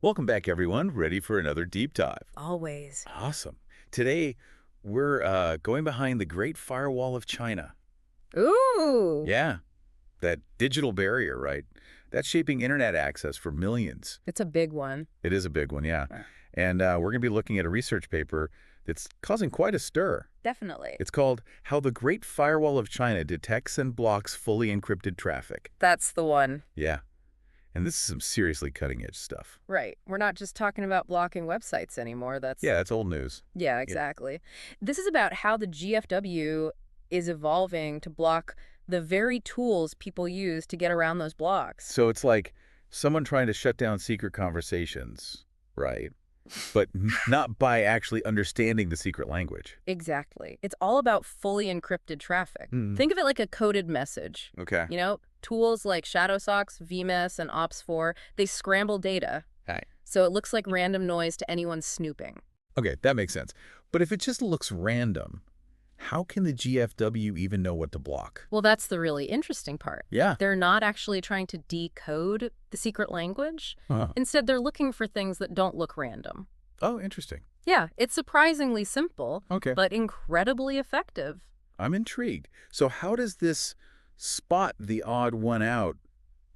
Welcome back, everyone. Ready for another deep dive. Always. Awesome. Today, we're going behind the Great Firewall of China. Ooh. Yeah, that digital barrier, right? That's shaping internet access for millions. It's a big one. It is a big one, yeah. Yeah. And we're going to be looking at a research paper that's causing quite a stir. Definitely. It's called How the Great Firewall of China Detects and Blocks Fully Encrypted Traffic. That's the one. Yeah. And this is some seriously cutting-edge stuff. Right. We're not just talking about blocking websites anymore. Yeah, that's old news. Yeah, exactly. This is about how the GFW is evolving to block the very tools people use to get around those blocks. So it's like someone trying to shut down secret conversations, right? But not by actually understanding the secret language. Exactly. It's all about fully encrypted traffic. Mm. Think of it like a coded message. Okay. You know, tools like ShadowSox, VMS, and Ops4, they scramble data. Right. So it looks like random noise to anyone snooping. Okay, that makes sense. But if it just looks random, how can the GFW even know what to block? Well, that's the really interesting part. Yeah. They're not actually trying to decode the secret language. Huh. Instead, they're looking for things that don't look random. Oh, interesting. Yeah, it's surprisingly simple, Okay. but incredibly effective. I'm intrigued. So how does this spot the odd one out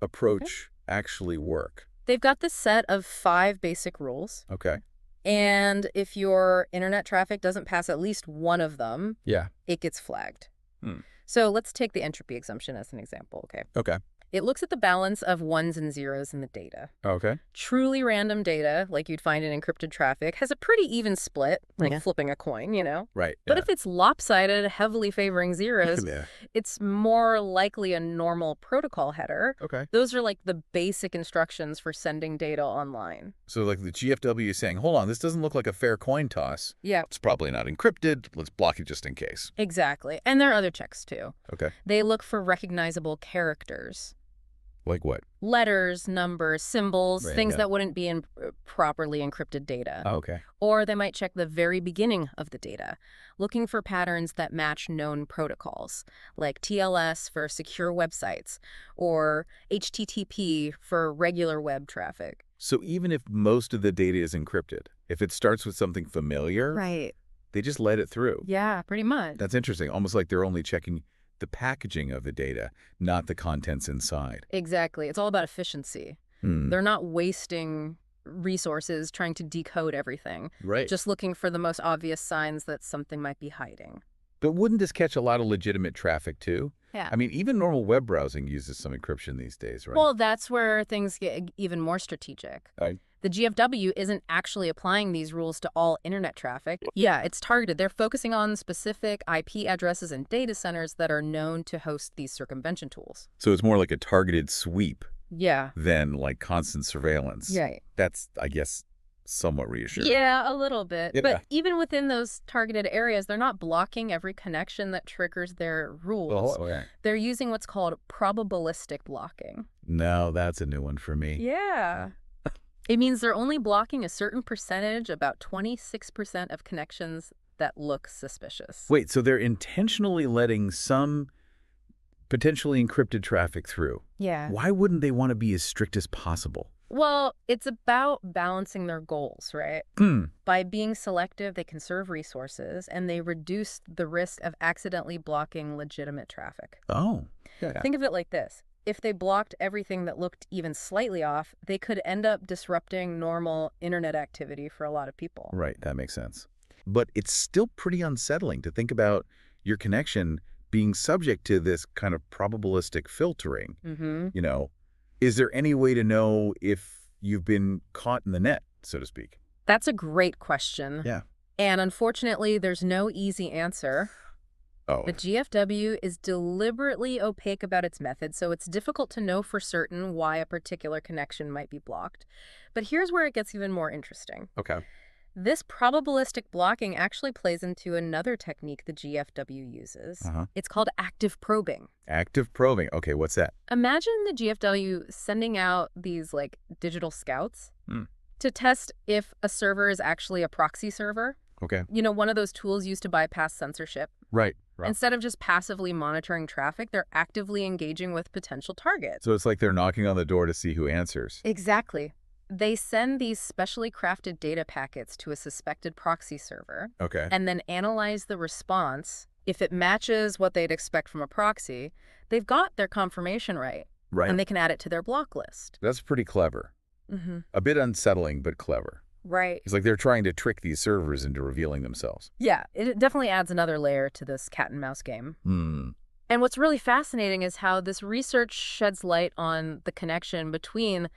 approach actually work? They've got this set of 5 basic rules, Okay. and if your internet traffic doesn't pass at least one of them, Yeah. it gets flagged. Hmm. So let's take the entropy assumption as an example, okay? Okay. It looks at the balance of ones and zeros in the data. Okay. Truly random data, like you'd find in encrypted traffic, has a pretty even split, like flipping a coin, you know? Right. But if it's lopsided, heavily favoring zeros, Yeah. it's more likely a normal protocol header. Okay. Those are like the basic instructions for sending data online. So like the GFW is saying, hold on, this doesn't look like a fair coin toss. Yeah, It's probably not encrypted. Let's block it just in case. exactly. And there are other checks, too. Okay. They look for recognizable characters. Like what? Letters, numbers, symbols, Right, things yeah. that wouldn't be in properly encrypted data. Oh, okay. Or they might check the very beginning of the data, looking for patterns that match known protocols, like TLS for secure websites, or HTTP for regular web traffic. So even if most of the data is encrypted, if it starts with something familiar, Right. they just let it through. Yeah, pretty much. That's interesting. Almost like they're only checking the packaging of the data, not the contents inside. Exactly. It's all about efficiency. Hmm. They're not wasting resources trying to decode everything, Right. just looking for the most obvious signs that something might be hiding. But wouldn't this catch a lot of legitimate traffic too? Yeah. I mean, even normal web browsing uses some encryption these days, right? Well, that's where things get even more strategic. Right. The GFW isn't actually applying these rules to all internet traffic. Yeah, it's targeted. They're focusing on specific IP addresses and data centers that are known to host these circumvention tools. So it's more like a targeted sweep Yeah. than like constant surveillance. Right. That's, I guess, somewhat reassuring. Yeah, a little bit. Yeah. But even within those targeted areas, they're not blocking every connection that triggers their rules. Well, okay. They're using what's called probabilistic blocking. No, that's a new one for me. Yeah. It means they're only blocking a certain percentage, about 26% of connections that look suspicious. Wait, so they're intentionally letting some potentially encrypted traffic through. Yeah. Why wouldn't they want to be as strict as possible? Well, it's about balancing their goals, right? Hmm. By being selective, they conserve resources and they reduce the risk of accidentally blocking legitimate traffic. Oh. Yeah. Think of it like this. If they blocked everything that looked even slightly off, they could end up disrupting normal internet activity for a lot of people. Right, that makes sense. But it's still pretty unsettling to think about your connection being subject to this kind of probabilistic filtering. Mm-hmm. You know, is there any way to know if you've been caught in the net, so to speak? That's a great question. Yeah. And unfortunately, there's no easy answer. Oh. The GFW is deliberately opaque about its method, so it's difficult to know for certain why a particular connection might be blocked. But here's where it gets even more interesting. Okay. This probabilistic blocking actually plays into another technique the GFW uses. Uh-huh. It's called active probing. Active probing. Okay, what's that? Imagine the GFW sending out these like digital scouts Hmm. to test if a server is actually a proxy server. Okay. You know, one of those tools used to bypass censorship. Right. Instead of just passively monitoring traffic, they're actively engaging with potential targets. So it's like they're knocking on the door to see who answers. Exactly. They send these specially crafted data packets to a suspected proxy server Okay. and then analyze the response. If it matches what they'd expect from a proxy, they've got their confirmation right, Right. and they can add it to their block list. That's pretty clever. Mm-hmm. A bit unsettling, but clever. Right. It's like they're trying to trick these servers into revealing themselves. Yeah, it definitely adds another layer to this cat and mouse game. Hmm. And what's really fascinating is how this research sheds light on the connection between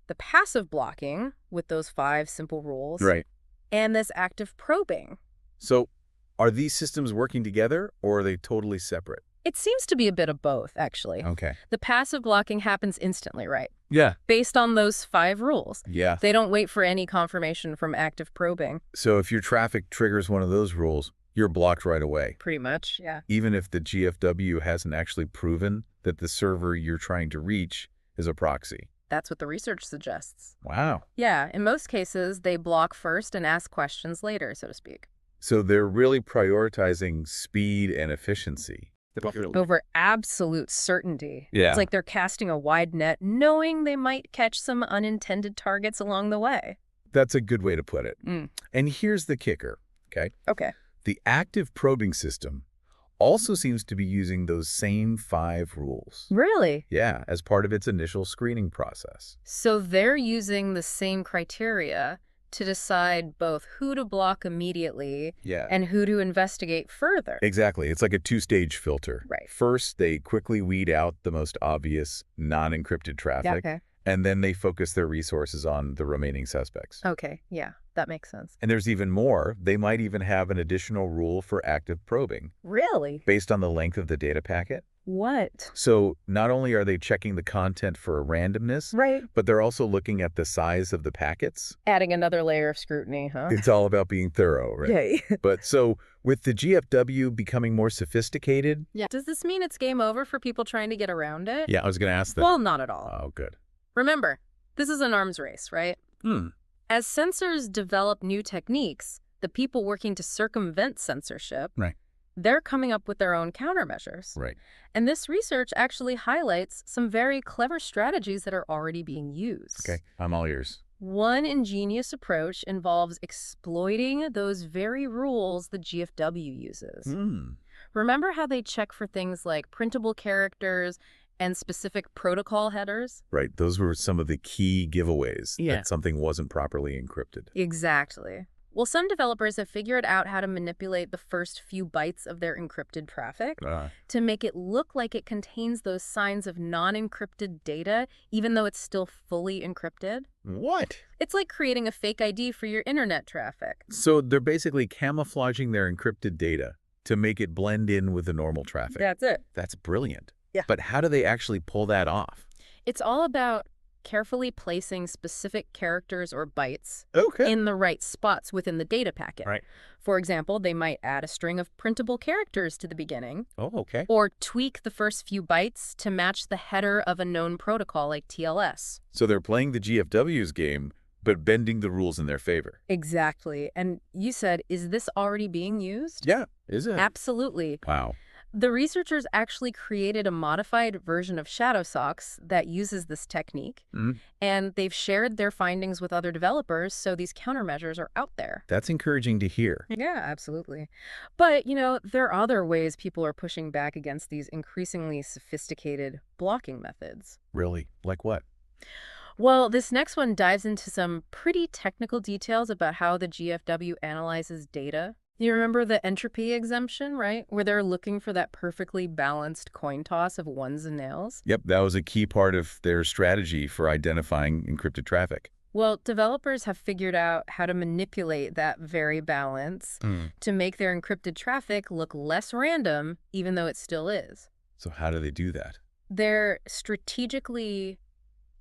the passive blocking with those 5 simple rules Right. and this active probing. So are these systems working together, or are they totally separate? It seems to be a bit of both, actually. Okay. The passive blocking happens instantly, right? Yeah. Based on those 5 rules. Yeah. They don't wait for any confirmation from active probing. So if your traffic triggers one of those rules, you're blocked right away, Pretty much, yeah. even if the GFW hasn't actually proven that the server you're trying to reach is a proxy. That's what the research suggests. Wow. Yeah, in most cases, they block first and ask questions later, so to speak. So they're really prioritizing speed and efficiency. Over absolute certainty. Yeah. It's like they're casting a wide net, knowing they might catch some unintended targets along the way. That's a good way to put it. Mm. And here's the kicker, okay? Okay. The active probing system also seems to be using those same 5 rules. Really? Yeah, as part of its initial screening process. So they're using the same criteria to decide both who to block immediately Yeah. and who to investigate further. Exactly. It's like a 2-stage filter. Right. First, they quickly weed out the most obvious non-encrypted traffic, Okay. and then they focus their resources on the remaining suspects. Okay, yeah, that makes sense. And there's even more. They might even have an additional rule for active probing Really? based on the length of the data packet. What? So not only are they checking the content for randomness, Right. but they're also looking at the size of the packets. Adding another layer of scrutiny, huh? It's all about being thorough, right? Yay. But so with the GFW becoming more sophisticated. Yeah. Does this mean it's game over for people trying to get around it? Yeah, I was going to ask that. Well, not at all. Oh, good. Remember, this is an arms race, right? As sensors develop new techniques, the people working to circumvent censorship, Right. they're coming up with their own countermeasures. Right. And this research actually highlights some very clever strategies that are already being used. Okay, I'm all ears. One ingenious approach involves exploiting those very rules the GFW uses. Remember how they check for things like printable characters and specific protocol headers? Right, those were some of the key giveaways Yeah. that something wasn't properly encrypted. Exactly. Well, some developers have figured out how to manipulate the first few bytes of their encrypted traffic to make it look like it contains those signs of non-encrypted data, even though it's still fully encrypted. What? It's like creating a fake ID for your internet traffic. So they're basically camouflaging their encrypted data to make it blend in with the normal traffic. That's it. That's brilliant. Yeah. But how do they actually pull that off? It's all about carefully placing specific characters or bytes Okay. in the right spots within the data packet. Right. For example, they might add a string of printable characters to the beginning, Oh, okay. or tweak the first few bytes to match the header of a known protocol like TLS. So they're playing the GFW's game, but bending the rules in their favor. Exactly. And you said, is this already being used? Yeah, is it? Absolutely. Wow. The researchers actually created a modified version of ShadowSocks that uses this technique, and they've shared their findings with other developers, so these countermeasures are out there. That's encouraging to hear. Yeah, absolutely. But, there are other ways people are pushing back against these increasingly sophisticated blocking methods. Really? Like what? Well, this next one dives into some pretty technical details about how the GFW analyzes data. You remember the entropy exemption, right? Where they're looking for that perfectly balanced coin toss of ones and nails? Yep, that was a key part of their strategy for identifying encrypted traffic. Well, developers have figured out how to manipulate that very balance to make their encrypted traffic look less random, even though it still is. So how do they do that? They're strategically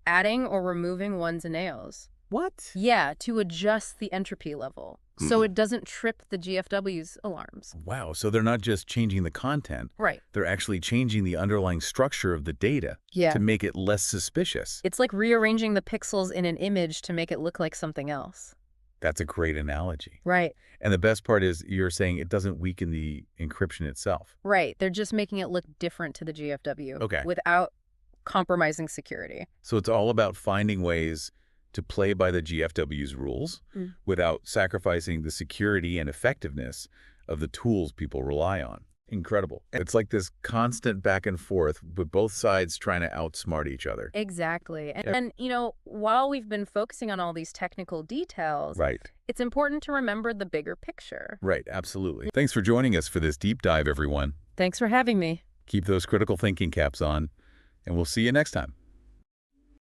adding or removing ones and nails. What? Yeah, to adjust the entropy level, so it doesn't trip the GFW's alarms. Wow, so they're not just changing the content. Right. They're actually changing the underlying structure of the data Yeah. to make it less suspicious. It's like rearranging the pixels in an image to make it look like something else. That's a great analogy. Right. And the best part is you're saying it doesn't weaken the encryption itself. Right. They're just making it look different to the GFW Okay. without compromising security. So it's all about finding ways to play by the GFW's rules Mm. without sacrificing the security and effectiveness of the tools people rely on. Incredible. It's like this constant back and forth with both sides trying to outsmart each other. Exactly. And, Yep. while we've been focusing on all these technical details, Right. it's important to remember the bigger picture. Right. Absolutely. Thanks for joining us for this deep dive, everyone. Thanks for having me. Keep those critical thinking caps on, and we'll see you next time.